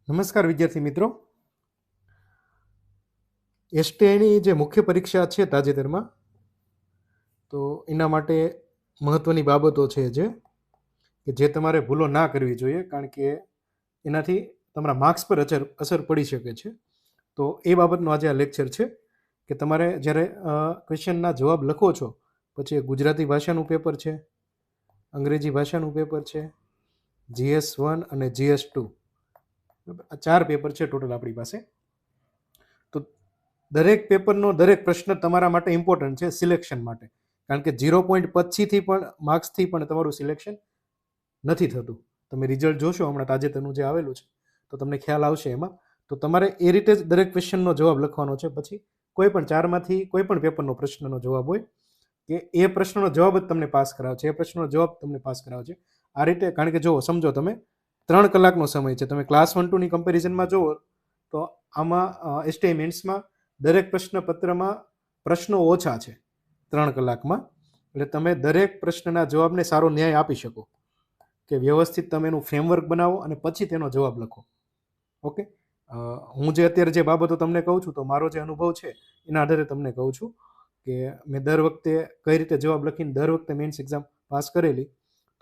નમસ્કાર વિદ્યાર્થી મિત્રો. એસટીઆઈની જે મુખ્ય પરીક્ષા છે તાજેતરમાં, તો એના માટે મહત્ત્વની બાબતો છે જે તમારે ભૂલો ના કરવી જોઈએ, કારણ કે એનાથી તમારા માર્ક્સ પર અસર પડી શકે છે. તો એ બાબતનો આજે આ લેક્ચર છે કે તમારે જ્યારે ક્વેશ્ચનના જવાબ લખો છો, પછી ગુજરાતી ભાષાનું પેપર છે, અંગ્રેજી ભાષાનું પેપર છે, GS1 અને GS2, આ 4 પેપર છે ટોટલ આપણી પાસે. તો દરેક પેપરનો દરેક પ્રશ્ન તમારા માટે ઇમ્પોર્ટન્ટ છે સિલેક્શન માટે, કારણ કે 0 પછીથી પણ માર્ક્સથી પણ તમારું સિલેક્શન નથી થતું. તમે રિઝલ્ટ જોશો હમણાં તાજેતરનું જે આવેલું છે તો તમને ખ્યાલ આવશે એમાં. તો તમારે એ રીતે જ દરેક ક્વેશ્ચનનો જવાબ લખવાનો છે. પછી કોઈ પણ 4માંથી કોઈ પણ પેપરનો પ્રશ્નનો જવાબ હોય કે એ પ્રશ્નનો જવાબ જ તમને પાસ કરાવે છે, એ પ્રશ્નનો જવાબ તમને પાસ કરાવે છે આ રીતે. કારણ કે જુઓ, સમજો તમે 3 કલાકનો સમય છે, તમે ક્લાસ 1-2ની કમ્પેરિઝનમાં જુઓ તો આમાં એસટીઆઈ મેન્સમાં દરેક પ્રશ્નપત્રમાં પ્રશ્નો ઓછા છે 3 કલાકમાં. એટલે તમે દરેક પ્રશ્નના જવાબને સારો ન્યાય આપી શકો, કે વ્યવસ્થિત તમે એનું ફ્રેમવર્ક બનાવો અને પછી તેનો જવાબ લખો. ઓકે, હું જે અત્યારે જે બાબતો તમને કહું છું, તો મારો જે અનુભવ છે એના આધારે તમને કહું છું કે મેં દર વખતે કઈ રીતે જવાબ લખીને દર વખતે મેન્સ એક્ઝામ પાસ કરેલી.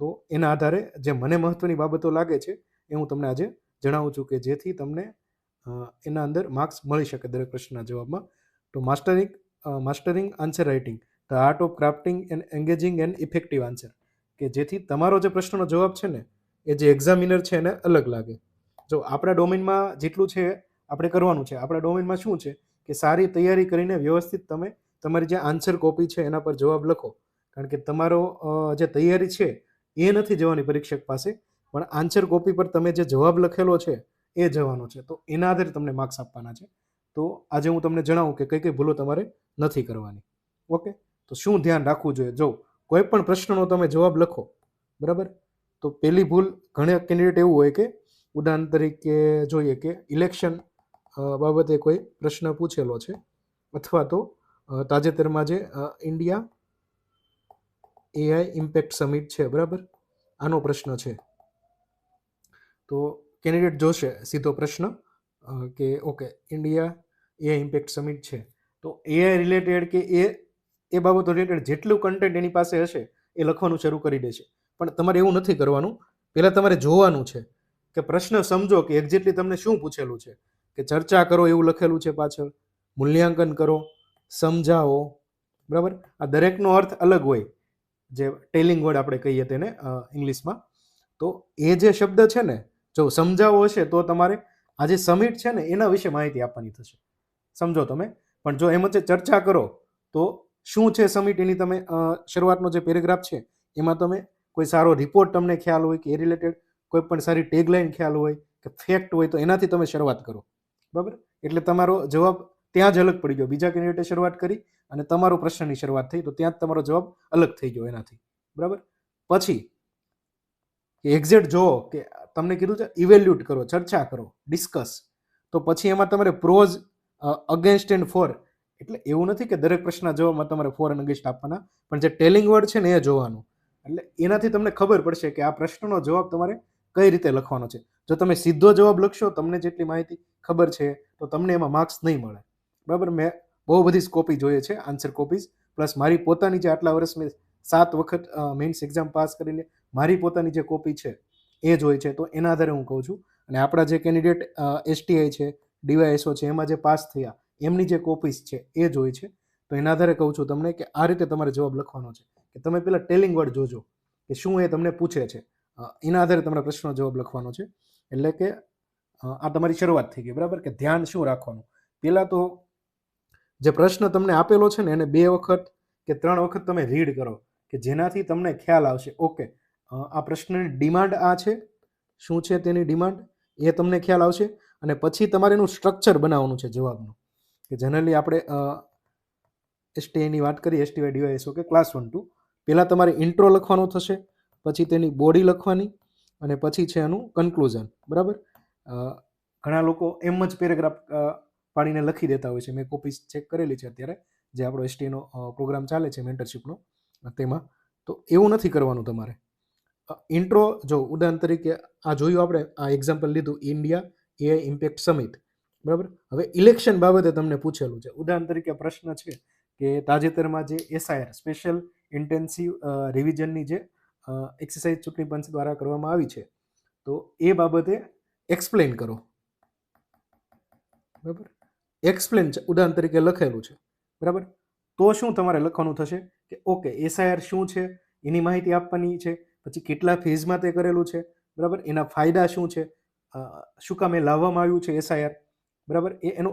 તો એના આધારે જે મને મહત્ત્વની બાબતો લાગે છે એ હું તમને આજે જણાવું છું, કે જેથી તમને એના અંદર માર્ક્સ મળી શકે દરેક પ્રશ્નના જવાબમાં. તો mastering answer writing, the art of crafting and engaging and effective answer, કે જેથી તમારો જે પ્રશ્નનો જવાબ છે ને એ જે એક્ઝામિનર છે એને અલગ લાગે. જો આપણા ડોમેનમાં જેટલું છે આપણે કરવાનું છે. આપણા ડોમેનમાં શું છે કે સારી તૈયારી કરીને વ્યવસ્થિત તમે તમારી જે આન્સર કોપી છે એના પર જવાબ લખો. કારણ કે તમારો જે તૈયારી છે એ નથી જવાની પરીક્ષક પાસે, પણ આન્સર કોપી પર તમે જે જવાબ લખેલો છે એ જવાનો છે. તો એના આધારે તમને માર્ક્સ આપવાના છે. તો આજે હું તમને જણાવું કે કઈ કઈ ભૂલો તમારે નથી કરવાની. ઓકે, તો શું ધ્યાન રાખવું જોઈએ? જો કોઈ પણ પ્રશ્નનો તમે જવાબ લખો, બરાબર, તો પહેલી ભૂલ, ઘણા કેન્ડિડેટ એવું હોય કે ઉદાહરણ તરીકે જોઈએ કે ઇલેક્શન બાબતે કોઈ પ્રશ્ન પૂછેલો છે, અથવા તો તાજેતરમાં જે ઇન્ડિયા એઆઈ ઇમ્પેક્ટ સમિટ છે, બરાબર, આનો પ્રશ્ન છે. તો કેન્ડિડેટ જોશે સીધો પ્રશ્ન કે okay, India AI impact summit છે, તો એઆઈ રિલેટેડ કે એ બાબતો રિલેટેડ જેટલું કન્ટેન્ટ એની પાસે હશે એ લખવાનું શરૂ કરી દેશે. પણ તમારે એવું નથી કરવાનું. પહેલાં તમારે જોવાનું છે કે પ્રશ્ન સમજો કે એક્ઝેક્ટલી તમને શું પૂછેલું છે, કે ચર્ચા કરો એવું લખેલું છે પાછળ, મૂલ્યાંકન કરો, સમજાવો, બરાબર. આ દરેકનો અર્થ અલગ હોય, જે ટેલિંગ વર્ડ આપણે કહીએ તેને ઇંગ્લિશમાં. તો એ જે શબ્દ છે ને, જો સમજાવો હશે તો તમારે આ જે સમિટ છે ને એના વિશે માહિતી આપવાની થશે, સમજો તમે. પણ જો એમ જ ચર્ચા કરો તો શું છે સમિટ, એની તમે શરૂઆતનો જે પેરેગ્રાફ છે એમાં તમે કોઈ સારો રિપોર્ટ તમને ખ્યાલ હોય કે એ રિલેટેડ કોઈ પણ સારી ટેગલાઇન ખ્યાલ હોય કે ફેક્ટ હોય, તો એનાથી તમે શરૂઆત કરો, બરાબર. એટલે તમારો જવાબ ત્યાં જ અલગ પડી ગયો. બીજા કેન્ડિડેટે શરૂઆત કરી અને તમારો પ્રશ્નની શરૂઆત થઈ, તો ત્યાં જ તમારો જવાબ અલગ થઈ ગયો એનાથી, બરાબર. પછી એક્ઝેક્ટ જુઓ કે તમને કીધું છે ઇવેલ્યુટ કરો, ચર્ચા કરો, ડિસ્કસ. તો પછી એમાં તમારે પ્રોઝ, અગેન્સ્ટ એન્ડ ફોર, એટલે એવું નથી કે દરેક પ્રશ્નના જવાબમાં તમારે ફોર અને અગેન્સ્ટ આપવાના, પણ જે ટેલિંગ વર્ડ છે ને એ જોવાનું. એટલે એનાથી તમને ખબર પડશે કે આ પ્રશ્નનો જવાબ તમારે કઈ રીતે લખવાનો છે. જો તમે સીધો જવાબ લખશો, તમને જેટલી માહિતી ખબર છે, તો તમને એમાં માર્ક્સ નહીં મળે, બરાબર. મેં બહુ બધી કોપી જોઈએ છે, આન્સર કોપીઝ, પ્લસ મારી પોતાની જે આટલા વર્ષ મેં 7 વખત મેઇન્સ એક્ઝામ પાસ કરીને મારી પોતાની જે કોપી છે એ જ હોય છે. તો એના આધારે હું કહું છું. અને આપણા જે કેન્ડિડેટ એસટીઆઈ છે, ડીવાયએસઓ છે, એમાં જે પાસ થયા એમની જે કોપીઝ છે એ જ હોય છે. તો એના આધારે કહું છું તમને કે આ રીતે તમારે જવાબ લખવાનો છે, કે તમે પહેલાં ટેલિંગ વર્ડ જોજો કે શું એ તમને પૂછે છે, એના આધારે તમારા પ્રશ્નનો જવાબ લખવાનો છે. એટલે કે આ તમારી શરૂઆત થઈ ગઈ, બરાબર. કે ધ્યાન શું રાખવાનું? પહેલાં તો જે પ્રશ્ન તમને આપેલો છે ને એને 2 વખત કે 3 વખત તમે રીડ કરો, કે જેનાથી તમને ખ્યાલ આવશે ઓકે આ પ્રશ્નની ડિમાન્ડ આ છે, શું છે તેની ડિમાન્ડ, એ તમને ખ્યાલ આવશે. અને પછી તમારે એનું સ્ટ્રક્ચર બનાવવાનું છે જવાબનું, કે જનરલી આપણે એસટીઆઈની વાત કરીએ, એસટીવાય ડીવાયએસઓ કે ક્લાસ 1-2, પહેલાં તમારે ઇન્ટ્રો લખવાનો થશે, પછી તેની બોડી લખવાની, અને પછી છે એનું કન્ક્લુઝન, બરાબર. ઘણા લોકો એમ જ પેરેગ્રાફ પાડીને લખી દેતા હોય છે. મેં કોપી ચેક કરેલી છે અત્યારે, જે આપણો એસટીનો પ્રોગ્રામ ચાલે છે મેન્ટરશીપનો, તેમાં. તો એવું નથી કરવાનું તમારે. ઇન્ટ્રો, જો ઉદાહરણ તરીકે આ જોયું આપણે, આ એક્ઝામ્પલ લીધું, ઇન્ડિયા એઆઈ ઇમ્પેક્ટ સમિટ, બરાબર. હવે ઇલેક્શન બાબતે તમને પૂછેલું છે. ઉદાહરણ તરીકે પ્રશ્ન છે કે તાજેતરમાં જે એસઆઈઆર સ્પેશિયલ ઇન્ટેન્સિવ રિવિઝનની જે એક્સરસાઇઝ ચૂંટણી પંચ દ્વારા કરવામાં આવી છે, તો એ બાબતે એક્સપ્લેન કરો, બરાબર. એક્સપ્લેન છે ઉદાહરણ તરીકે લખેલું છે, બરાબર. તો શું તમારે લખવાનું થશે કે ઓકે એસઆઈઆર શું છે એની માહિતી આપવાની છે, પછી કેટલા ફેઝમાં તે કરેલું છે, બરાબર, એના ફાયદા શું છે, શું કામ એ લાવવામાં આવ્યું છે એસઆઈઆર, બરાબર, એનો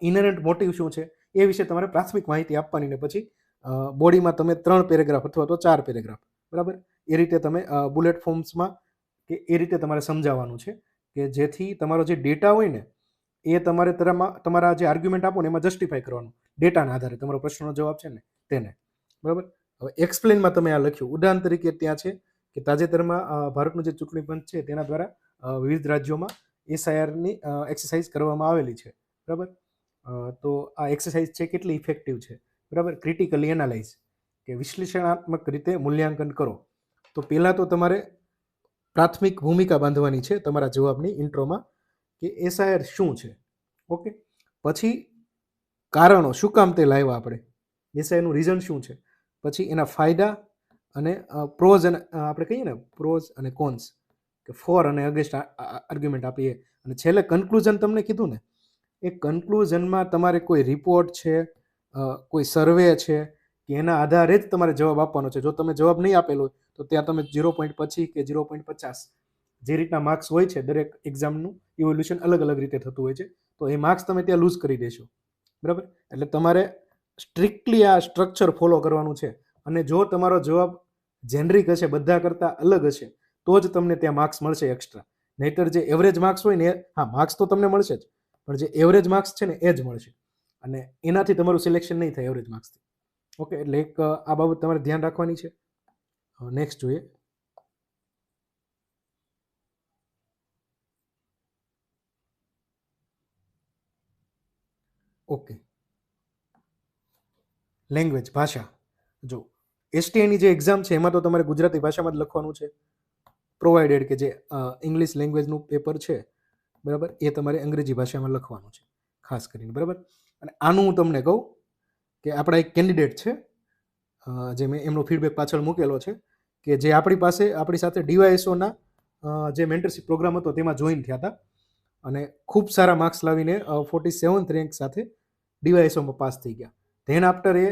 ઇનરન્ટ મોટિવ શું છે, એ વિશે તમારે પ્રાથમિક માહિતી આપવાની, ને પછી બોડીમાં તમે 3 પેરેગ્રાફ અથવા તો 4 પેરેગ્રાફ, બરાબર, એ રીતે તમે બુલેટ ફોર્મ્સમાં કે એ રીતે તમારે સમજાવવાનું છે કે જેથી તમારો જે ડેટા હોય ને એ તમારે તમારા જે આર્ગ્યુમેન્ટ આપો ને એમાં જસ્ટિફાઈ કરવાનું ડેટાના આધારે તમારો પ્રશ્નનો જવાબ છે ને તેને, બરાબર. હવે એક્સપ્લેનમાં તમે આ લખ્યું. ઉદાહરણ તરીકે ત્યાં છે કે તાજેતરમાં ભારતનું જે ચૂંટણી પંચ છે તેના દ્વારા વિવિધ રાજ્યોમાં એસઆઈઆરની એક્સરસાઇઝ કરવામાં આવેલી છે, બરાબર. તો આ એક્સરસાઇઝ છે કેટલી ઇફેક્ટિવ છે, બરાબર. ક્રિટિકલી એનાલાઇઝ કે વિશ્લેષણાત્મક રીતે મૂલ્યાંકન કરો. તો પહેલાં તો તમારે પ્રાથમિક ભૂમિકા બાંધવાની છે તમારા જવાબની ઇન્ટ્રોમાં કે એસઆઈઆર શું છે, ઓકે. પછી કારણો, શું કામ તે લાવ્યા આપણે, એસઆઈઆરનું રીઝન શું છે, પછી એના ફાયદા અને પ્રોઝ અને આપણે કહીએ ને પ્રોઝ અને કોન્સ કે ફોર અને અગેન્સ્ટ આર્ગ્યુમેન્ટ આપીએ, અને છેલ્લે કન્ક્લુઝન તમને કીધું ને એ કન્ક્લુઝનમાં તમારે કોઈ રિપોર્ટ છે, કોઈ સર્વે છે કે એના આધારે જ તમારે જવાબ આપવાનો છે. જો તમે જવાબ નહીં આપેલો તો ત્યાં તમે 0.25 કે 0.50 જે રીતના માર્ક્સ હોય છે, દરેક એક્ઝામનું ઇવોલ્યુશન અલગ અલગ રીતે થતું હોય છે, તો એ માર્ક્સ તમે ત્યાં લૂઝ કરી દેશો, બરાબર. એટલે તમારે સ્ટ્રિક્ટલી આ સ્ટ્રક્ચર ફોલો કરવાનું છે, અને જો તમારો જવાબ જેનરિક હશે, બધા કરતાં અલગ હશે, તો જ તમને ત્યાં માર્ક્સ મળશે એક્સ્ટ્રા. નહીતર જે એવરેજ માર્ક્સ હોય ને હા માર્ક્સ તો તમને મળશે જ, પણ જે એવરેજ માર્ક્સ છે ને એ જ મળશે, અને એનાથી તમારું સિલેક્શન નહીં થાય એવરેજ માર્ક્સથી, ઓકે. એટલે એક આ બાબત તમારે ધ્યાન રાખવાની છે. નેક્સ્ટ જોઈએ. ઓકે, લેંગ્વેજ, ભાષા. જો એસટીએની જે એક્ઝામ છે એમાં તો તમારે ગુજરાતી ભાષામાં જ લખવાનું છે, પ્રોવાઇડેડ કે જે ઇંગ્લિશ લેંગ્વેજનું પેપર છે, બરાબર, એ તમારે અંગ્રેજી ભાષામાં લખવાનું છે ખાસ કરીને, બરાબર. અને આનું હું તમને કહું કે આપણા એક કેન્ડિડેટ છે જે મેં એમનો ફીડબેક પાછળ મૂકેલો છે કે જે આપણી સાથે ડીવાયએસઓના જે મેન્ટરશિપ પ્રોગ્રામ હતો તેમાં જોઈન થયા હતા, અને ખૂબ સારા માર્ક્સ લાવીને 47th રેન્ક સાથે ડીવાયએસઓમાં પાસ થઈ ગયા. ધેન આફ્ટર એ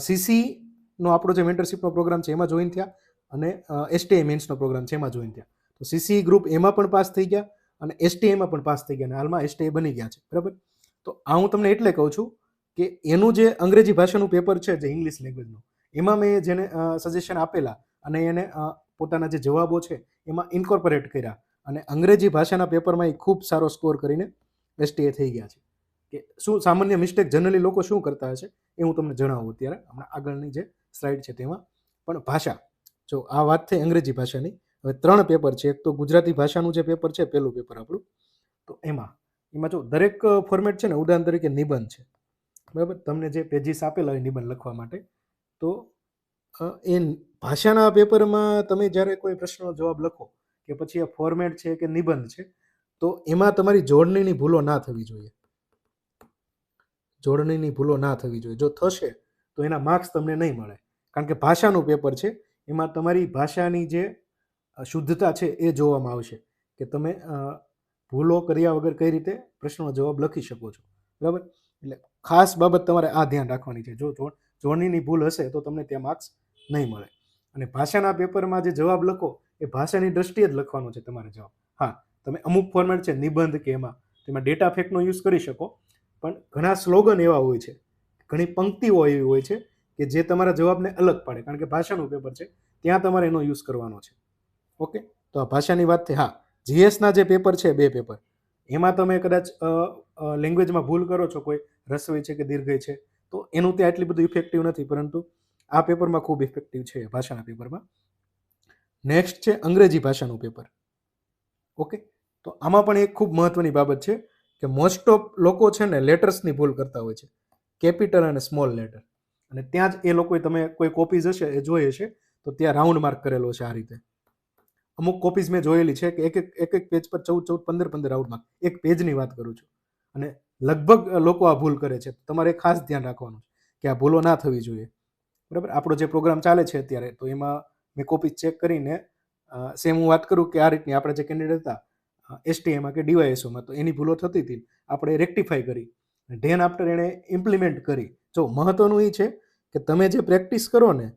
સીસીનો આપણો જે મેન્ટરશિપનો પ્રોગ્રામ છે એમાં જોઈન થયા, અને એસટીઆઈ મેન્સનો પ્રોગ્રામ છે એમાં જોઈન થયા. તો સીસી ગ્રુપ એમાં પણ પાસ થઈ ગયા અને એસટીઆઈમાં પણ પાસ થઈ ગયા, અને હાલમાં એસટીઆઈ બની ગયા છે, બરાબર. તો આ હું તમને એટલે કહું છું કે એનું જે અંગ્રેજી ભાષાનું પેપર છે જે ઇંગ્લિશ લેંગ્વેજનું, એમાં મેં જેને સજેશન આપેલા અને એને પોતાના જે જવાબો છે એમાં ઇન્કોર્પોરેટ કર્યા, અને અંગ્રેજી ભાષાના પેપરમાં એ ખૂબ સારો સ્કોર કરીને એસટીએ થઈ ગયા છે. કે શું સામાન્ય મિસ્ટેક જનરલી લોકો શું કરતા હશે એ હું તમને જણાવું અત્યારે, હમણાં આગળની જે સ્લાઇડ છે તેમાં. પણ ભાષા, જો આ વાત થઈ અંગ્રેજી ભાષાની. હવે 3 પેપર છે. એક તો ગુજરાતી ભાષાનું જે પેપર છે પહેલું પેપર આપણું, તો એમાં જો દરેક ફોર્મેટ છે ને ઉદાહરણ તરીકે નિબંધ છે, બરાબર. તમને જે પેજીસ આપેલા હોય નિબંધ લખવા માટે, તો એ ભાષાના પેપરમાં તમે જ્યારે કોઈ પ્રશ્નનો જવાબ લખો કે પછી આ ફોર્મેટ છે કે નિબંધ છે, તો એમાં તમારી જોડણીની ભૂલો ના થવી જોઈએ, જોડણીની ભૂલો ના થવી જોઈએ. જો થશે તો એના માર્ક્સ તમને નહીં મળે, કારણ કે ભાષાનું પેપર છે, એમાં તમારી ભાષાની જે શુદ્ધતા છે એ જોવામાં આવશે કે તમે ભૂલો કર્યા વગર કઈ રીતે પ્રશ્નનો જવાબ લખી શકો છો, બરાબર. એટલે ખાસ બાબત તમારે આ ધ્યાન રાખવાની છે. જો જોડણીની ભૂલ હશે તો તમને ત્યાં માર્ક્સ નહીં મળે. અને ભાષાના પેપરમાં જે જવાબ લખો એ ભાષાની દ્રષ્ટિએ જ લખવાનો છે તમારે જવાબ. હા, તમે અમુક ફોર્મેટ છે નિબંધ કે તેમાં ડેટા ફેક્ટનો યુઝ કરી શકો, પણ ઘણા સ્લોગન એવા હોય છે, ઘણી પંક્તિઓ એવી હોય છે કે જે તમારા જવાબને અલગ પાડે, કારણ કે ભાષાનું પેપર છે ત્યાં તમારે એનો યુઝ કરવાનો છે, ઓકે. તો આ ભાષાની વાત થઈ. હા, જીએસના જે પેપર છે 2 પેપર, એમાં તમે કદાચ લેંગ્વેજમાં ભૂલ કરો છો, કોઈ રસવઈ છે કે દીર્ઘઈ છે, તો એનું ત્યાં એટલી બધું ઇફેક્ટિવ નથી, પરંતુ આ પેપરમાં ખૂબ ઇફેક્ટિવ છે ભાષાના પેપરમાં. નેક્સ્ટ છે અંગ્રેજી ભાષાનું પેપર, ઓકે. તો આમાં પણ એક ખૂબ મહત્વની બાબત છે કે મોસ્ટ ઓફ લોકો છે ને લેટર્સની ભૂલ કરતા હોય છે, કેપિટલ અને સ્મોલ લેટર. અને ત્યાં જ એ લોકોએ તમે કોઈ કોપીઝ હશે એ જોઈ હશે, તો ત્યાં રાઉન્ડ માર્ક કરેલો છે આ રીતે. અમુક કોપીઝ મેં જોયેલી છે કે એક પેજ પર 14 15 આઉટ માર્ક, એક પેજની વાત કરું છું, અને લગભગ લોકો આ ભૂલ કરે છે. તમારે ખાસ ધ્યાન રાખવાનું છે કે આ ભૂલો ના થવી જોઈએ. બરાબર, આપણો જે પ્રોગ્રામ ચાલે છે અત્યારે, તો એમાં મેં કોપી ચેક કરીને સેમ હું વાત કરું કે આ રીતની આપણે જે કેન્ડિડેટ હતા એસટીએમાં કે ડીવાયએસઓમાં, તો એની ભૂલો થતી હતી, આપણે રેક્ટિફાઈ કરી, ધેન આફ્ટર એણે ઇમ્પ્લિમેન્ટ કરી. જો મહત્વનું એ છે કે તમે જે પ્રેક્ટિસ કરો ને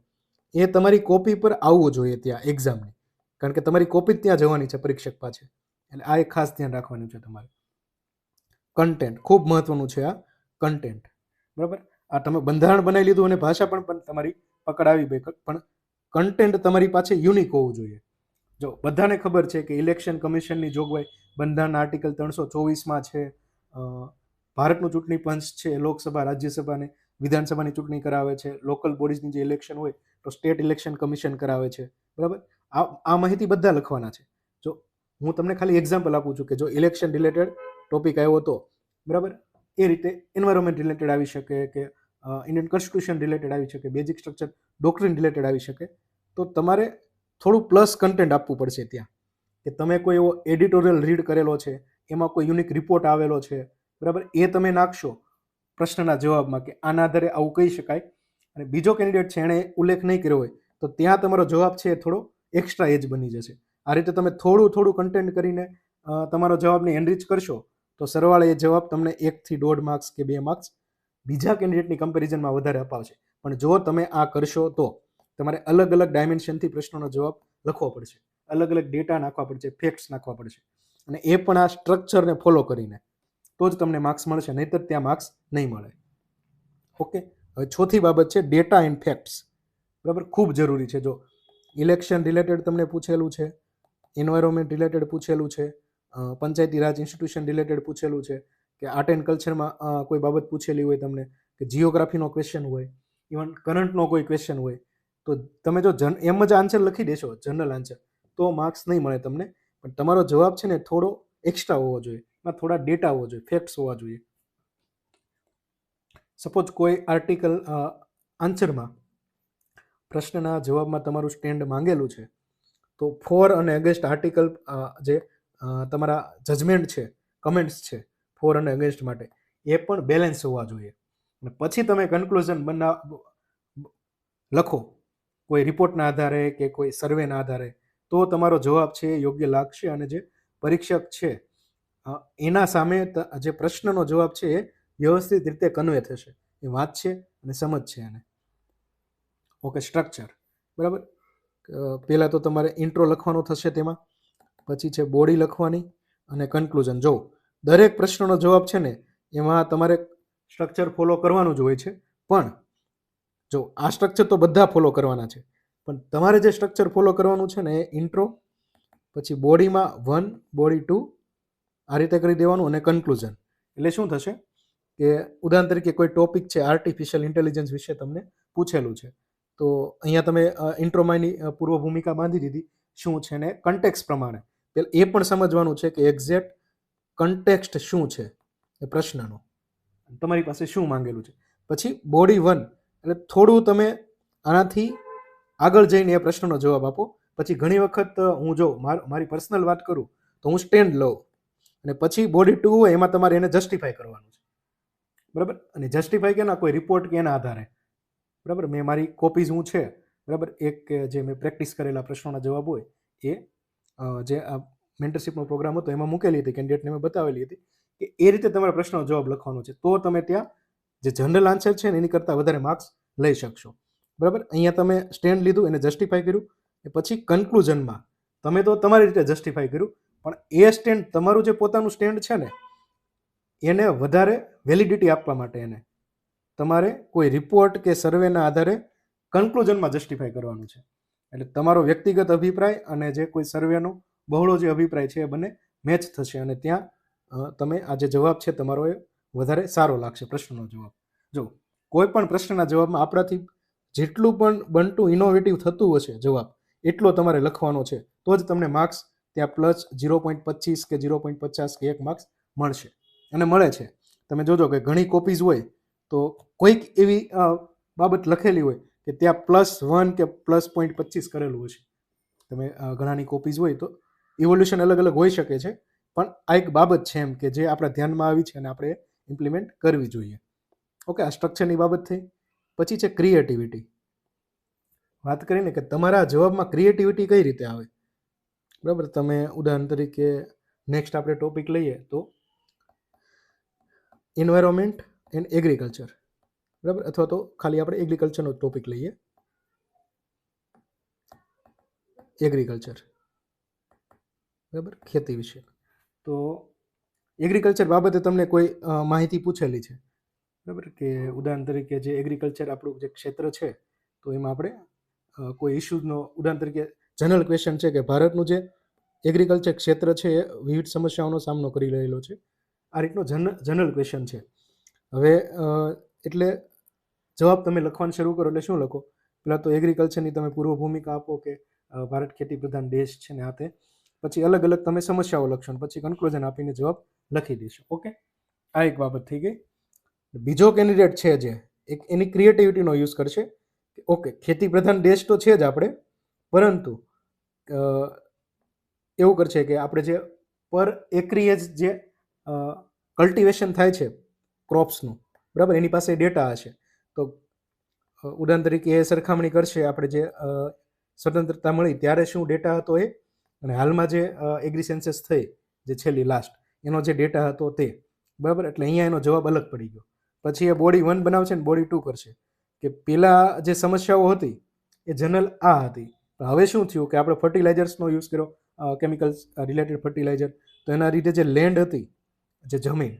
એ તમારી કોપી પર આવવું જોઈએ ત્યાં એક્ઝામની, કારણ કે તમારી કોપી જ ત્યાં જવાની છે પરીક્ષક પાસે. એટલે આ એક ખાસ ધ્યાન રાખવાનું છે તમારે. કન્ટેન્ટ ખૂબ મહત્વનું છે, આ કન્ટેન્ટ. બરાબર, આ તમે બંધારણ બનાવી લીધું અને ભાષા પણ તમારી પકડ આવી ગઈ, પણ કન્ટેન્ટ તમારી પાસે યુનિક હોવું જોઈએ. જો બધાને ખબર છે કે ઇલેક્શન કમિશનની જોગવાઈ બંધારણના આર્ટિકલ 324માં છે. ભારતનું ચૂંટણી પંચ છે લોકસભા, રાજ્યસભા અને વિધાનસભાની ચૂંટણી કરાવે છે. લોકલ બોડીઝની જે ઇલેક્શન હોય તો સ્ટેટ ઇલેક્શન કમિશન કરાવે છે. બરાબર, આ માહિતી બધા લખવાના છે. જો હું તમને ખાલી એક્ઝામ્પલ આપું છું કે જો ઇલેક્શન રિલેટેડ ટોપિક આવ્યો હતો, બરાબર, એ રીતે એન્વાયરમેન્ટ રિલેટેડ આવી શકે, કે ઇન્ડિયન કોન્સ્ટિટ્યુશન રિલેટેડ આવી શકે, બેઝિક સ્ટ્રક્ચર ડોક્ટ્રીન રિલેટેડ આવી શકે. તો તમારે થોડું પ્લસ કન્ટેન્ટ આપવું પડશે ત્યાં, કે તમે કોઈ એવો એડિટોરિયલ રીડ કરેલો છે, એમાં કોઈ યુનિક રિપોર્ટ આવેલો છે, બરાબર, એ તમે નાખશો પ્રશ્નના જવાબમાં કે આના આધારે આવું કહી શકાય, અને બીજો કેન્ડિડેટ છે એણે ઉલ્લેખ નહીં કર્યો હોય, તો ત્યાં તમારો જવાબ છે એ થોડો એક્સ્ટ્રા એજ બની જશે. આ રીતે તમે થોડું કન્ટેન્ટ કરીને તમારો જવાબને એનરીચ કરશો, તો સરવાળે એ જવાબ તમને 1 થી 1.5 માર્ક્સ કે 2 માર્ક્સ બીજા કેન્ડિડેટની કમ્પેરિઝનમાં વધારે અપાવશે. પણ જો તમે આ કરશો તો તમારે અલગ અલગ ડાયમેન્શનથી પ્રશ્નોનો જવાબ લખવો પડશે, અલગ અલગ ડેટા નાખવા પડશે, ફેક્ટ્સ નાખવા પડશે, અને એ પણ આ સ્ટ્રક્ચરને ફોલો કરીને તો જ તમને માર્ક્સ મળશે, નહીંતર ત્યાં માર્ક્સ નહીં મળે. ઓકે, હવે ચોથી બાબત છે ડેટા એન્ડ ફેક્ટ્સ. બરાબર, ખૂબ જરૂરી છે. જો ઇલેક્શન રિલેટેડ તમને પૂછેલું છે, એન્વાયરમેન્ટ રિલેટેડ પૂછેલું છે, પંચાયતી રાજ ઇન્સ્ટિટ્યુશન રિલેટેડ પૂછેલું છે, કે આર્ટ એન્ડ કલ્ચરમાં કોઈ બાબત પૂછેલી હોય તમને, કે જીઓગ્રાફીનો ક્વેશ્ચન હોય, ઇવન કરંટનો કોઈ ક્વેશ્ચન હોય, તો તમે જો એમ જ આન્સર લખી દેશો, જનરલ આન્સર, તો માર્ક્સ નહીં મળે તમને. પણ તમારો જવાબ છે ને થોડો એક્સ્ટ્રા હોવો જોઈએ, એમાં થોડા ડેટા હોવો જોઈએ, ફેક્ટ્સ હોવા જોઈએ. સપોઝ કોઈ આર્ટિકલ આન્સરમાં પ્રશ્નના જવાબમાં તમારું સ્ટેન્ડ માંગેલું છે, તો ફોર અને અગેન્સ્ટ આર્ટિકલ જે તમારા જજમેન્ટ છે, કમેન્ટ્સ છે ફોર અને અગેન્સ્ટ માટે, એ પણ બેલેન્સ હોવા જોઈએ. અને પછી તમે કન્ક્લુઝન લખો કોઈ રિપોર્ટના આધારે કે કોઈ સર્વેના આધારે, તો તમારો જવાબ છે એ યોગ્ય લાગશે, અને જે પરીક્ષક છે એના સામે જે પ્રશ્નનો જવાબ છે એ વ્યવસ્થિત રીતે કન્વે થશે, એ વાંચશે અને સમજશે એને. Okay, structure. બરાબર, પહેલાં તો તમારે ઇન્ટ્રો લખવાનો થશે, તેમાં પછી છે બોડી લખવાની અને કન્ક્લુઝન. જો દરેક પ્રશ્નનો જવાબ છે ને એમાં તમારે સ્ટ્રક્ચર ફોલો કરવાનું જ હોય છે, પણ જો આ સ્ટ્રક્ચર તો બધા ફોલો કરવાના છે, પણ તમારે જે સ્ટ્રક્ચર ફોલો કરવાનું છે ને એ ઇન્ટ્રો, પછી બોડીમાં 1, બોડી 2, આ રીતે કરી દેવાનું, અને કન્ક્લુઝન. એટલે શું થશે કે ઉદાહરણ તરીકે કોઈ ટોપિક છે આર્ટિફિશિયલ ઇન્ટેલિજન્સ વિશે તમને પૂછેલું છે, તો અહીંયા તમે ઇન્ટ્રોમાંની પૂર્વ ભૂમિકા બાંધી દીધી શું છે ને કન્ટેક્સ્ટ પ્રમાણે એ પણ સમજવાનું છે કે એક્ઝેક્ટ કન્ટેક્સ્ટ શું છે એ પ્રશ્નનો, તમારી પાસે શું માંગેલું છે. પછી બોડી 1 એટલે થોડું તમે આનાથી આગળ જઈને એ પ્રશ્નનો જવાબ આપો. પછી ઘણી વખત હું જો મારી પર્સનલ વાત કરું તો હું સ્ટેન્ડ લઉં, અને પછી બોડી 2 હોય એમાં તમારે એને જસ્ટિફાઈ કરવાનું છે. બરાબર, અને જસ્ટિફાઈ કેના, કોઈ રિપોર્ટ કે એના આધારે. બરાબર, મેં મારી કોપીઝ હું છે, બરાબર, એક જે મેં પ્રેક્ટિસ કરેલા પ્રશ્નોના જવાબ હોય એ જે આ મેન્ટરશીપનો પ્રોગ્રામ હતો એમાં મૂકેલી હતી, કેન્ડિડેટને મેં બતાવેલી હતી કે એ રીતે તમારે પ્રશ્નનો જવાબ લખવાનો છે, તો તમે ત્યાં જે જનરલ આન્સર છે ને એની કરતાં વધારે માર્ક્સ લઈ શકશો. બરાબર, અહીંયા તમે સ્ટેન્ડ લીધું, એને જસ્ટિફાઈ કર્યું, પછી કન્ક્લુઝનમાં તમે તો તમારી રીતે જસ્ટિફાઈ કર્યું, પણ એ સ્ટેન્ડ, તમારું જે પોતાનું સ્ટેન્ડ છે ને એને વધારે વેલિડિટી આપવા માટે એને તમારે કોઈ રિપોર્ટ કે સર્વેના આધારે કન્ક્લુઝનમાં જસ્ટિફાઈ કરવાનું છે. એટલે તમારો વ્યક્તિગત અભિપ્રાય અને જે કોઈ સર્વેનો બહોળો જે અભિપ્રાય છે એ બંને મેચ થશે, અને ત્યાં તમે આ જે જવાબ છે તમારો એ વધારે સારો લાગશે પ્રશ્નનો જવાબ. જો કોઈ પણ પ્રશ્નના જવાબમાં આપણાથી જેટલું પણ બનતું ઇનોવેટિવ થતું હશે જવાબ, એટલો તમારે લખવાનો છે, તો જ તમને માર્ક્સ ત્યાં પ્લસ 0.25 કે 0.50 કે 1 માર્ક્સ મળશે, અને મળે છે. તમે જોજો કે ઘણી કોપીઝ હોય તો કોઈક એવી બાબત લખેલી હોય કે ત્યાં +1 કે +0.25 કરેલું હશે. તમે ઘણાની કોપીઝ હોય તો ઇવોલ્યુશન અલગ અલગ હોઈ શકે છે, પણ આ એક બાબત છે એમ કે જે આપણા ધ્યાનમાં આવી છે અને આપણે ઇમ્પ્લિમેન્ટ કરવી જોઈએ. ઓકે, આ સ્ટ્રક્ચરની બાબત થઈ. પછી છે ક્રિએટિવિટી. વાત કરીને કે તમારા જવાબમાં ક્રિએટિવિટી કઈ રીતે આવે, બરાબર. તમે ઉદાહરણ તરીકે નેક્સ્ટ આપણે ટોપિક લઈએ તો એન્વાયરોમેન્ટ એન્ડ એગ્રીકલ્ચર, બરાબર, અથવા તો ખાલી આપણે એગ્રીકલ્ચરનો ટોપિક લઈએ, એગ્રીકલ્ચર, બરાબર, ખેતી વિશે. તો એગ્રીકલ્ચર બાબતે તમને કોઈ માહિતી પૂછેલી છે, બરાબર, કે ઉદાહરણ તરીકે જે એગ્રીકલ્ચર આપણું જે ક્ષેત્ર છે તો એમાં આપણે કોઈ ઇસ્યુઝનો ઉદાહરણ તરીકે જનરલ ક્વેશ્ચન છે કે ભારતનું જે એગ્રીકલ્ચર ક્ષેત્ર છે એ વિવિધ સમસ્યાઓનો સામનો કરી રહેલો છે. આ રીતનો જનરલ ક્વેશ્ચન છે. હવે એટલે જવાબ તમે લખવાનું શરૂ કરો એટલે શું લખો, પહેલાં તો એગ્રીકલ્ચરની તમે પૂર્વ ભૂમિકા આપો કે ભારત ખેતી પ્રધાન દેશ છે ને આ તે, પછી અલગ અલગ તમે સમસ્યાઓ લખશો, પછી કન્ક્લુઝન આપીને જવાબ લખી દેશો. ઓકે, આ એક બાબત થઈ ગઈ. બીજો કેન્ડિડેટ છે જે એક એની ક્રિએટિવિટીનો યુઝ કરશે. ઓકે, ખેતી પ્રધાન દેશ તો છે જ આપણે, પરંતુ એવું કરશે કે આપણે જે પર એકરીએજ જે કલ્ટિવેશન થાય છે ક્રોપ્સનું, બરાબર, એની પાસે ડેટા હશે. તો ઉદાહરણ તરીકે એ સરખામણી કરશે આપણે જે સ્વતંત્રતા મળી ત્યારે શું ડેટા હતો એ, અને હાલમાં જે એગ્રી સેન્સસ થઈ જે છેલ્લી લાસ્ટ એનો જે ડેટા હતો તે, બરાબર. એટલે અહીંયા એનો જવાબ અલગ પડી ગયો. પછી એ બોડી 1 બનાવશે ને બોડી 2 કરશે કે પેલા જે સમસ્યાઓ હતી એ જનરલ આ હતી, હવે શું થયું કે આપણે ફર્ટિલાઇઝર્સનો યુઝ કર્યો, કેમિકલ્સ રિલેટેડ ફર્ટિલાઇઝર, તો એના લીધે જે લેન્ડ હતી, જે જમીન,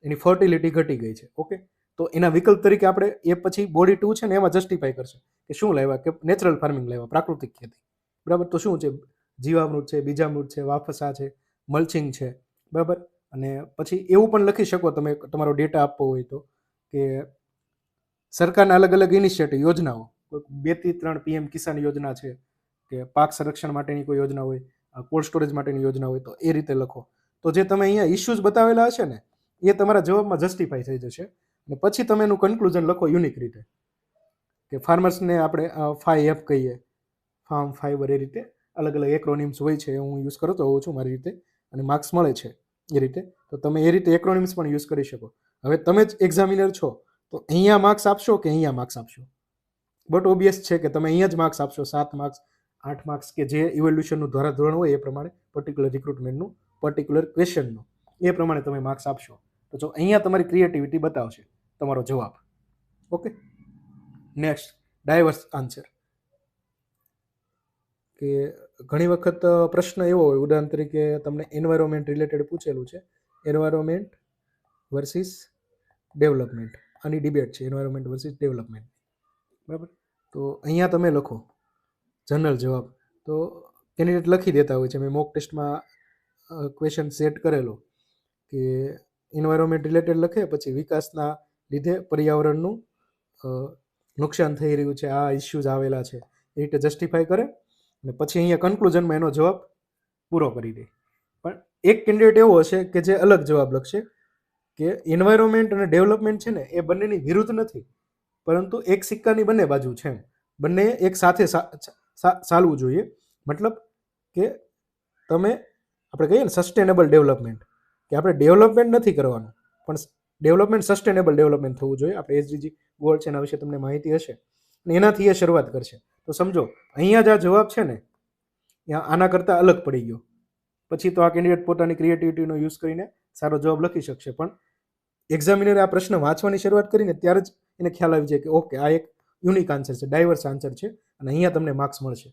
એની ફર્ટિલિટી ઘટી ગઈ છે. ઓકે, તો એના વિકલ્પ તરીકે આપણે એ પછી બોડી 2 છે ને એમાં જસ્ટિફાઈ કરશે કે શું લાવ્યા, કે નેચરલ ફાર્મિંગ લાવ્યા, પ્રાકૃતિક ખેતી, બરાબર. તો શું છે, જીવામૃત છે, બીજામૃત છે, વાફસા છે, મલ્ચિંગ છે, બરાબર. અને પછી એવું પણ લખી શકો તમે તમારો ડેટા આપવો હોય તો કે સરકારના અલગ અલગ ઇનિશિયેટિવ યોજનાઓ, 2 થી 3 PM કિસાન યોજના છે, કે પાક સંરક્ષણ માટેની કોઈ યોજના હોય, કોલ્ડ સ્ટોરેજ માટેની યોજના હોય, તો એ રીતે લખો. તો જે તમે અહીંયા ઇશ્યુઝ બતાવેલા હશે ને એ તમારા જવાબમાં જસ્ટિફાઈ થઈ જશે. અને પછી તમે એનું કન્ક્લુઝન લખો યુનિક રીતે, કે ફાર્મર્સને આપણે 5F કહીએ, ફાર્મ ફાઈબર, એ રીતે અલગ અલગ એક્રોનિમ્સ હોય છે, હું યુઝ કરતો હોઉં છું મારી રીતે, અને માર્ક્સ મળે છે એ રીતે. તો તમે એ રીતે એક્રોનિમ્સ પણ યુઝ કરી શકો. હવે તમે જ એક્ઝામિનર છો તો અહીંયા માર્ક્સ આપશો કે અહીંયા માર્ક્સ આપશો, બટ ઓબ્વિયસ છે કે તમે અહીંયા જ માર્ક્સ આપશો, 7 માર્ક્સ, 8 માર્ક્સ, કે જે ઇવોલ્યુશનનું ધોરણ હોય એ પ્રમાણે, પર્ટિક્યુલર રિક્રુટમેન્ટનું, પર્ટિક્યુલર ક્વેશ્ચનનું, એ પ્રમાણે તમે માર્ક્સ આપશો. તો જો અહીંયા તમારી ક્રિએટિવિટી બતાવશે તમારો જવાબ. Okay, next diverse answer. કે ઘણી વખત પ્રશ્ન એવો હોય, ઉદાહરણ તરીકે તમને એન્વાયરોમેન્ટ રિલેટેડ પૂછેલું છે, એન્વાયરોમેન્ટ વર્સિસ ડેવલપમેન્ટ, આની ડિબેટ છે એન્વાયરોમેન્ટ વર્સિસ ડેવલપમેન્ટ, બરાબર. તો અહીંયા તમે લખો જનરલ જવાબ. તો કેન્ડિડેટ લખી દેતા હોય છે, મેં મોક ટેસ્ટમાં ક્વેશ્ચન સેટ કરેલો કે એન્વાયરોમેન્ટ રિલેટેડ લખે, પછી વિકાસના લીધે પર્યાવરણનું નુકસાન થઈ રહ્યું છે, આ ઇસ્યુઝ આવેલા છે, એ રીતે જસ્ટિફાઈ કરે, અને પછી અહીંયા કન્ક્લુઝનમાં એનો જવાબ પૂરો કરી દે. પણ એક કેન્ડિડેટ એવો હશે કે જે અલગ જવાબ લખશે કે એન્વાયરોમેન્ટ અને ડેવલપમેન્ટ છે ને એ બંનેની વિરુદ્ધ નથી, પરંતુ એક સિક્કાની બંને બાજુ છે, બંને એક સાથે ચાલવું જોઈએ. મતલબ કે તમે આપણે કહીએ ને સસ્ટેનેબલ ડેવલપમેન્ટ, કે આપણે ડેવલપમેન્ટ નથી કરવાનું, પણ ડેવલપમેન્ટ સસ્ટેનેબલ ડેવલપમેન્ટ થવું જોઈએ. આપણે SDG ગોલ છે એના વિશે તમને માહિતી હશે, અને એનાથી એ શરૂઆત કરશે. તો સમજો અહીંયા જ આ જવાબ છે ને આના કરતાં અલગ પડી ગયો, પછી તો આ કેન્ડિડેટ પોતાની ક્રિએટિવિટીનો યુઝ કરીને સારો જવાબ લખી શકશે. પણ એક્ઝામિનરે આ પ્રશ્ન વાંચવાની શરૂઆત કરીને ત્યારે જ એને ખ્યાલ આવી જાય કે ઓકે, આ એક યુનિક આન્સર છે, ડાયવર્સ આન્સર છે, અને અહીંયા તમને માર્ક્સ મળશે,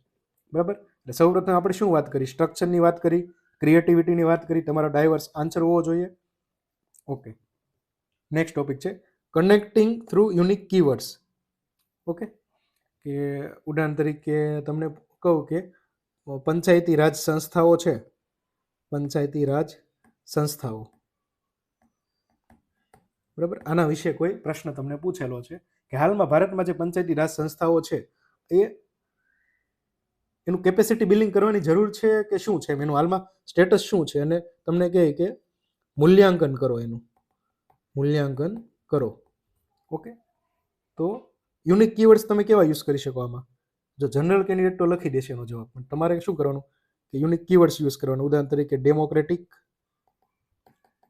બરાબર. એટલે સૌપ્રથમ આપણે શું વાત કરી, સ્ટ્રક્ચરની વાત કરી, ક્રિએટિવિટીની વાત કરી, તમારો ડાયવર્સ આન્સર હોવો જોઈએ. ઓકે, નેક્સ્ટ ટોપિક છે connecting through unique keywords. Okay, કે ઉદાહરણ તરીકે તમને કહું કે પંચાયતી રાજ સંસ્થાઓ છે, પંચાયતી રાજ સંસ્થાઓ, બરાબર. આના વિશે કોઈ પ્રશ્ન તમને પૂછેલો છે કે હાલમાં ભારતમાં જે પંચાયતી રાજ સંસ્થાઓ છે એ એનું કેપેસિટી બિલ્ડિંગ કરવાની જરૂર છે કે શું છે, એનું હાલમાં સ્ટેટસ શું છે, અને તમને કહે કે મૂલ્યાંકન કરો, એનું મૂલ્યાંકન કરો. ઓકે, તો યુનિક કીવર્ડ્સ તમે કેવા યુઝ કરી શકો આમાં, જો જનરલ કેન્ડિડેટ તો લખી દેશે એનો જવાબ, પણ તમારે શું કરવાનું કે યુનિક કીવર્ડ્સ યુઝ કરવાનું. ઉદાહરણ તરીકે ડેમોક્રેટિક,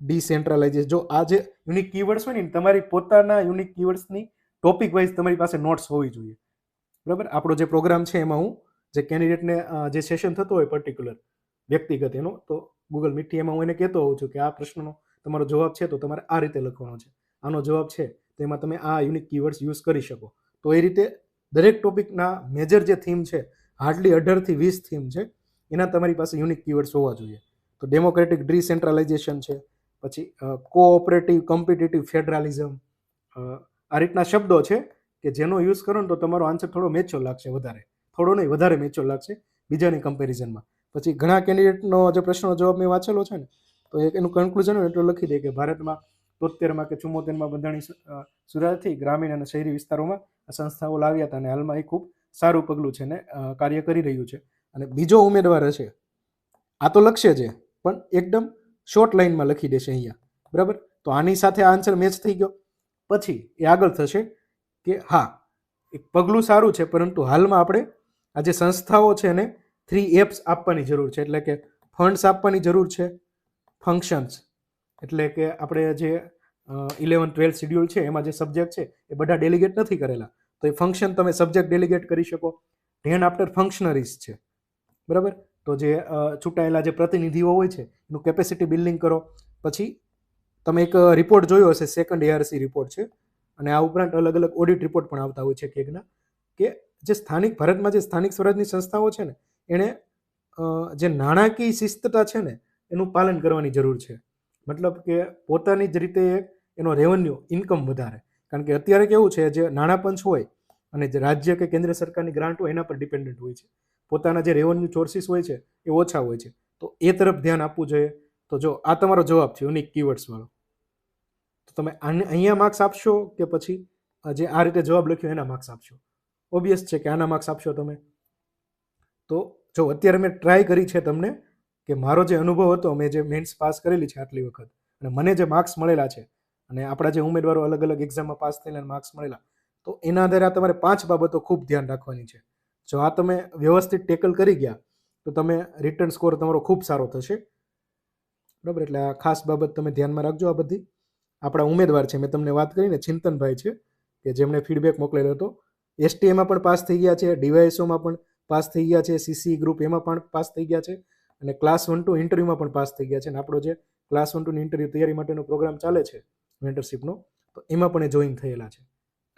ડિસેન્ટ્રલાઇઝેશન. જો આ જે યુનિક કીવર્ડ્સ હોય ને તમારી પોતાના યુનિક કીવર્ડ્સની ટોપિક વાઇઝ તમારી પાસે નોટ્સ હોવી જોઈએ. બરાબર, આપણો જે પ્રોગ્રામ છે એમાં હું જે કેન્ડિડેટને જે સેશન થતો હોય પર્ટિક્યુલર વ્યક્તિગત એનો, તો ગૂગલ મીટથી એમાં હું એને કહેતો હોઉં છું કે આ પ્રશ્નનો તમારો જવાબ છે તો તમારે આ રીતે લખવાનો છે, આનો જવાબ છે તો એમાં તમે આ યુનિક કીવર્ડ્સ યુઝ કરી શકો. તો એ રીતે દરેક ટોપિકના મેજર જે થીમ છે, હાર્ડલી 18 થી 20 થીમ છે, એના તમારી પાસે યુનિક કીવર્ડ્સ હોવા જોઈએ. તો ડેમોક્રેટિક ડિસેન્ટ્રલાઇઝેશન છે, પછી કોઓપરેટિવ કોમ્પિટિટિવ ફેડરલિઝમ, આ રીતના શબ્દો છે કે જેનો યુઝ કરો ને તો તમારો આન્સર થોડો મેચો લાગશે, થોડો નહીં વધારે મેચો લાગશે બીજાની કમ્પેરિઝનમાં. પછી ઘણા કેન્ડિડેટનો જે પ્રશ્નનો જવાબ મેં વાંચેલો છે ને, તો એનું કન્ક્લુઝન હોય એટલું લખી દે કે ભારતમાં 73માં કે 74માં બંધારણની સુધારાથી ગ્રામીણ અને શહેરી વિસ્તારોમાં આ સંસ્થાઓ લાવ્યા હતા, અને હાલમાં એ ખૂબ સારું પગલું છે ને કાર્ય કરી રહ્યું છે. અને બીજો ઉમેદવાર હશે, આ તો લખશે છે પણ એકદમ શોર્ટ લાઇનમાં લખી દેશે અહીંયા, બરાબર. તો આની સાથે આન્સર મેચ થઈ ગયો. પછી એ આગળ થશે કે હા, એક પગલું સારું છે, પરંતુ હાલમાં આપણે આ જે સંસ્થાઓ છે એને 3 Fs આપવાની જરૂર છે. એટલે કે ફંડ્સ આપવાની જરૂર છે, ફંક્શન્સ એટલે કે આપણે જે 11-12 શિડ્યુલ છે એમાં જે સબ્જેક્ટ છે એ બધા ડેલિગેટ નથી કરેલા, તો એ ફંક્શન તમે સબ્જેક્ટ ડેલિગેટ કરી શકો. ધેન આફ્ટર ફંક્શનરીઝ છે, બરાબર. તો જે ચૂંટાયેલા જે પ્રતિનિધિઓ હોય છે એનું કેપેસિટી બિલ્ડિંગ કરો. પછી તમે એક રિપોર્ટ જોયો હશે, સેકન્ડ ARC રિપોર્ટ છે, અને આ ઉપરાંત અલગ અલગ ઓડિટ રિપોર્ટ પણ આવતા હોય છે કેગના, કે જે ભારતમાં જે સ્થાનિક સ્વરાજની સંસ્થાઓ છે ને એણે જે નાણાકીય શિસ્તતા છે ને એનું પાલન કરવાની જરૂર છે. મતલબ કે પોતાની જ રીતે એનો રેવન્યુ ઇન્કમ વધારે. કારણ કે અત્યારે કેવું છે, જે નાણાં પંચ હોય અને જે રાજ્ય કે કેન્દ્ર સરકારની ગ્રાન્ટ હોય એના પર ડિપેન્ડન્ટ હોય છે. પોતાના જે રેવન્યુ સોર્સિસ હોય છે એ ઓછા હોય છે, તો એ તરફ ધ્યાન આપવું જોઈએ. તો જો આ તમારો જવાબ છે યુનિક કીવર્ડ્સ વાળો, તો તમે અહીંયા માર્ક્સ આપશો કે પછી જે આ રીતે જવાબ લખ્યો એના માર્ક્સ આપશો? ઓબ્વિયસ છે કે આના માર્ક્સ આપશો તમે. તો જો અત્યારે મેં ટ્રાય કરી છે તમને કે મારો જે અનુભવ હતો, મેં જે મેન્સ પાસ કરેલી છે આટલી વખત, અને મને જે માર્ક્સ મળેલા છે, અને આપણા જે ઉમેદવારો અલગ અલગ એક્ઝામમાં પાસ થયેલા માર્ક્સ મળેલા, તો એના આધારે આ તમારે 5 બાબતો ખૂબ ધ્યાન રાખવાની છે. જો આ તમે વ્યવસ્થિત ટેકલ કરી ગયા તો તમે રિટર્ન સ્કોર તમારો ખૂબ સારો થશે, બરાબર. એટલે આ ખાસ બાબત તમે ધ્યાનમાં રાખજો. આ બધી આપણા ઉમેદવાર છે, મેં તમને વાત કરીને ચિંતનભાઈ છે કે જેમણે ફીડબેક મોકલેલો હતો, STAમાં પણ પાસ થઈ ગયા છે, DYSOમાં પણ પાસ થઈ ગયા છે, CC ગ્રુપ એમાં પણ પાસ થઈ ગયા છે, અને ક્લાસ 1-2 ઇન્ટરવ્યુમાં પણ પાસ થઈ ગયા છે. અને આપણો જે ક્લાસ 1-2 ઇન્ટરવ્યુ તૈયારી માટેનો પ્રોગ્રામ ચાલે છે મેન્ટરશિપનો, તો એમાં પણ એ જોઈન થયેલા છે.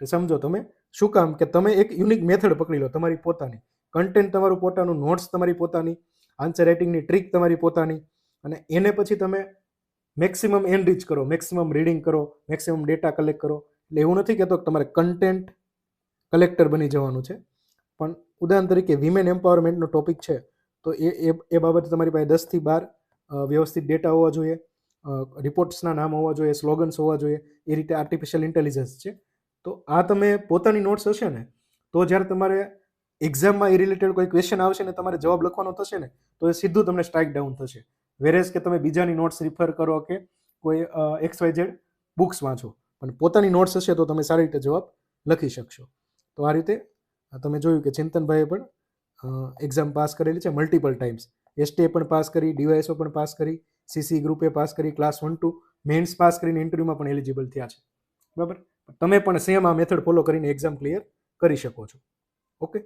તો સમજો તમે શું કામ કે તમે એક યુનિક મેથડ પકડી લો, તમારી પોતાની કન્ટેન્ટ, તમારું પોતાનું નોટ્સ, તમારી પોતાની આન્સર રાઇટિંગની ટ્રીક તમારી પોતાની, અને એને પછી તમે મેક્સિમમ એનરીચ કરો, મેક્સિમમ રીડિંગ કરો, મેક્સિમમ ડેટા કલેક્ટ કરો. એટલે એવું નથી કહેતો કે તમારે કન્ટેન્ટ કલેક્ટર બની જવાનું છે, પણ ઉદાહરણ તરીકે વિમેન એમ્પાવરમેન્ટનો ટોપિક છે, તો એ બાબતે તમારી પાસે 10 થી 12 વ્યવસ્થિત ડેટા હોવા જોઈએ, રિપોર્ટ્સના નામ હોવા જોઈએ, સ્લોગન્સ હોવા જોઈએ. એ રીતે આર્ટિફિશિયલ ઇન્ટેલિજન્સ છે. તો આ તમે પોતાની નોટ્સ હશે ને, તો જ્યારે તમારે એક્ઝામમાં એ રિલેટેડ કોઈ ક્વેશ્ચન આવશે ને તમારે જવાબ લખવાનો થશે ને, તો એ સીધું તમને સ્ટ્રાઇક ડાઉન થશે. વેરેઝ કે તમે બીજાની નોટ્સ રિફર કરો કે કોઈ XYZ બુક્સ વાંચો, પણ પોતાની નોટ્સ હશે તો તમે સારી રીતે જવાબ લખી શકશો. તો આ રીતે તમે જોયું કે ચિંતનભાઈએ પણ એક્ઝામ પાસ કરેલી છે મલ્ટિપલ ટાઈમ્સ. STA પણ પાસ કરી, DYSO પણ પાસ કરી, CC ગ્રુપે પાસ કરી, ક્લાસ 1-2 મેન્સ પાસ કરીને ઇન્ટરવ્યુમાં પણ એલિજિબલ થયા છે, બરાબર. તમે પણ સેમ આ મેથડ ફોલો કરીને એક્ઝામ ક્લિયર કરી શકો છો. ઓકે,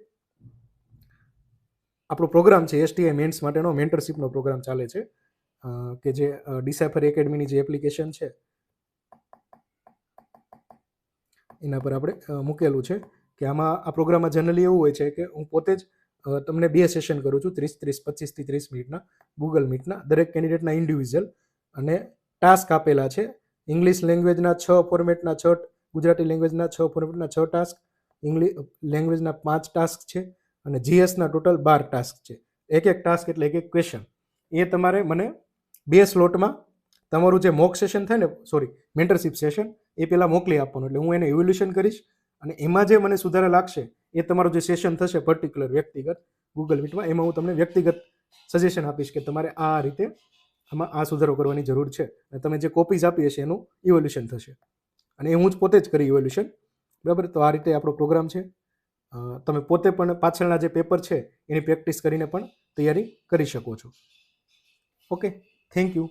આપણો પ્રોગ્રામ છે STI મેન્સ માટેનો મેન્ટરશિપનો પ્રોગ્રામ ચાલે છે, કે જે ડિસાઇફર એકેડમીની જે એપ્લિકેશન છે એના પર આપણે મૂકેલું છે. કે આમાં આ પ્રોગ્રામમાં જનરલી એવું હોય છે કે હું પોતે જ તમને 2 સેશન કરું છું, 25 થી 30 મિનિટના ગૂગલ મીટના, દરેક કેન્ડિડેટના ઇન્ડિવિજ્યુઅલ, અને ટાસ્ક આપેલા છે. ઇંગ્લિશ લેંગ્વેજના 6 ફોર્મેટના 6, ગુજરાતી લેંગ્વેજના 6 ફોર્મેટના 6 ટાસ્ક, ઇંગ્લિશ લેંગ્વેજના 5 ટાસ્ક છે, અને GSના ટોટલ 12 ટાસ્ક છે. એક ટાસ્ક એટલે એક ક્વેશ્ચન. એ તમારે મને 2 સ્લોટમાં તમારું જે મોક સેશન થાય ને, સોરી મેન્ટરશિપ સેશન, એ પહેલાં મોકલી આપવાનું. એટલે હું એને ઇવોલ્યુશન કરીશ, અને એમાં જે મને સુધારા લાગશે એ તમારું જે સેશન થશે પર્ટિક્યુલર વ્યક્તિગત ગૂગલ મીટમાં, એમાં હું તમને વ્યક્તિગત સજેશન આપીશ કે તમારે આ રીતે આમાં આ સુધારો કરવાની જરૂર છે. અને તમે જે કોપીઝ આપી હશે એનું ઇવોલ્યુશન થશે, અને એ હું જ પોતે જ કરી ઇવોલ્યુશન, બરાબર. તો આ રીતે આપણો પ્રોગ્રામ છે. તમે પોતે પણ પાછળના જે પેપર છે એની પ્રેક્ટિસ કરીને પણ તૈયારી કરી શકો છો. Okay, thank you.